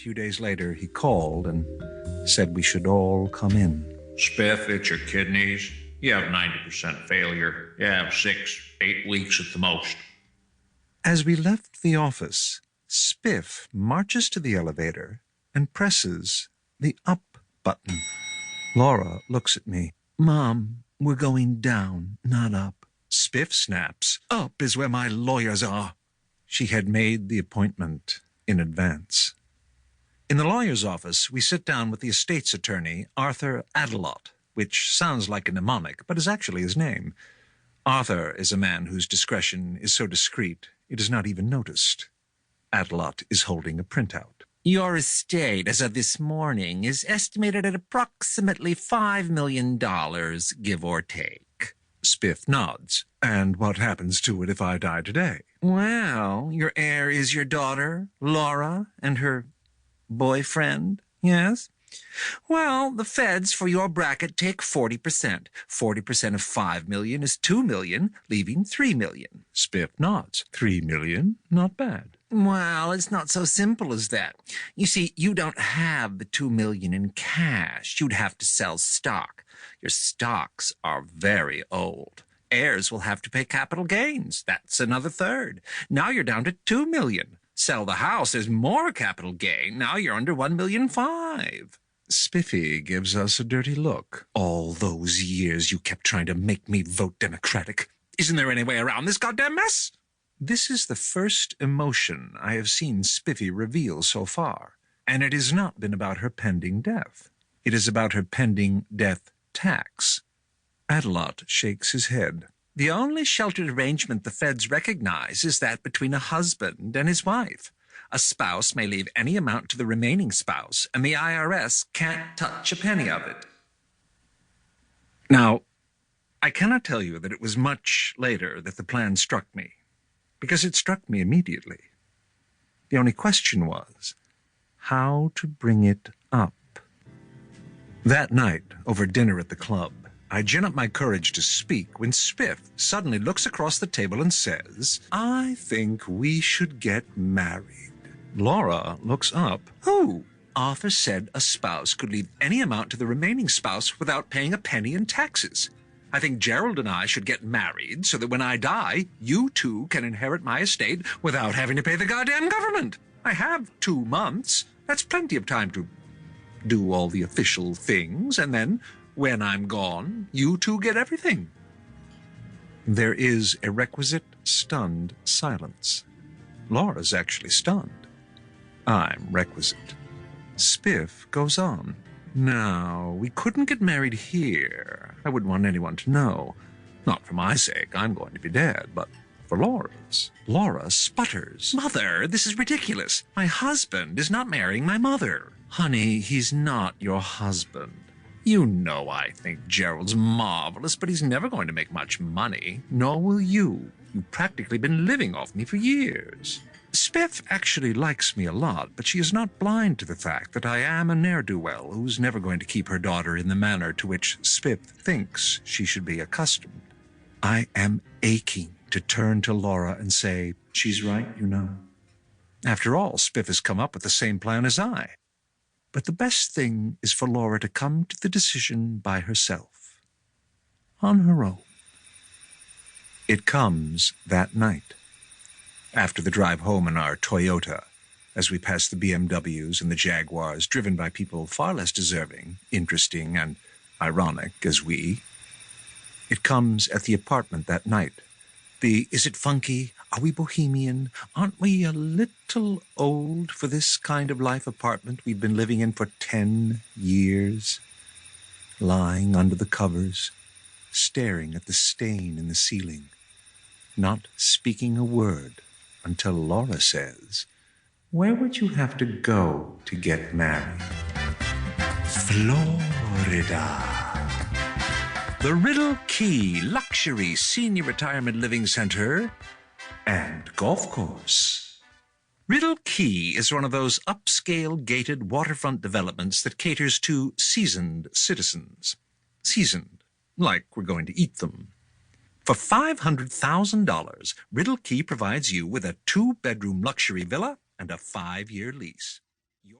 few days later, he called and said we should all come in. Spiff, it's your kidneys. You have 90% failure. You have 6-8 weeks at the most. As we left the office, Spiff marches to the elevator and presses the up button. Laura looks at me. Mom, we're going down, not up. Spiff snaps. Up is where my lawyers are. She had made the appointment in advance. In the lawyer's office, we sit down with the estate's attorney, Arthur Adelot, which sounds like a mnemonic, but is actually his name. Arthur is a man whose discretion is so discreet it is not even noticed. Adelot is holding a printout. Your estate, as of this morning, is estimated at approximately $5 million, give or take. Spiff nods. And what happens to it if I die today? Well, your heir is your daughter, Laura, and her boyfriend, yes? Well, the feds for your bracket take 40%. 40% of $5 million is $2 million, leaving $3 million. Spiff nods. $3 million? Not bad. Well, it's not so simple as that. You see, you don't have the $2 million in cash. You'd have to sell stock. Your stocks are very old. Heirs will have to pay capital gains. That's another third. Now you're down to $2 million. Sell the house, there's more capital gain. Now you're under $1.5 million. Spiffy gives us a dirty look. All those years you kept trying to make me vote Democratic. Isn't there any way around this goddamn mess? This is the first emotion I have seen Spiffy reveal so far, and it has not been about her pending death. It is about her pending death tax. Adelot shakes his head. The only sheltered arrangement the feds recognize is that between a husband and his wife. A spouse may leave any amount to the remaining spouse, and the IRS can't touch a penny of it. Now, I cannot tell you that it was much later that the plan struck me, because it struck me immediately. The only question was how to bring it up. That night, over dinner at the club, I gin up my courage to speak when Spiff suddenly looks across the table and says, I think we should get married. Laura looks up. Who? Arthur said a spouse could leave any amount to the remaining spouse without paying a penny in taxes. I think Gerald and I should get married so that when I die, you two can inherit my estate without having to pay the goddamn government. I have 2 months. That's plenty of time to do all the official things, and then, when I'm gone, you two get everything. There is a requisite stunned silence. Laura's actually stunned. I'm requisite. Spiff goes on. No, we couldn't get married here. I wouldn't want anyone to know. Not for my sake, I'm going to be dead, but for Laura's. Laura sputters. Mother, this is ridiculous. My husband is not marrying my mother. Honey, he's not your husband. You know I think Gerald's marvelous, but he's never going to make much money. Nor will you. You've practically been living off me for years. Spiff actually likes me a lot, but she is not blind to the fact that I am a ne'er-do-well who's never going to keep her daughter in the manner to which Spiff thinks she should be accustomed. I am aching to turn to Laura and say, she's right, you know. After all, Spiff has come up with the same plan as I. But the best thing is for Laura to come to the decision by herself, on her own. It comes that night. After the drive home in our Toyota, as we pass the BMWs and the Jaguars driven by people far less deserving, interesting, and ironic as we. It comes at the apartment that night. The, is it funky? Are we bohemian? Aren't we a little old for this kind of life apartment we've been living in for 10 years? Lying under the covers, staring at the stain in the ceiling, not speaking a word until Laura says, where would you have to go to get married? Florida. The Riddle Key Luxury Senior Retirement Living Center and Golf Course. Riddle Key is one of those upscale gated waterfront developments that caters to seasoned citizens. Seasoned, like we're going to eat them. For $500,000, Riddle Key provides you with a 2-bedroom luxury villa and a 5-year lease.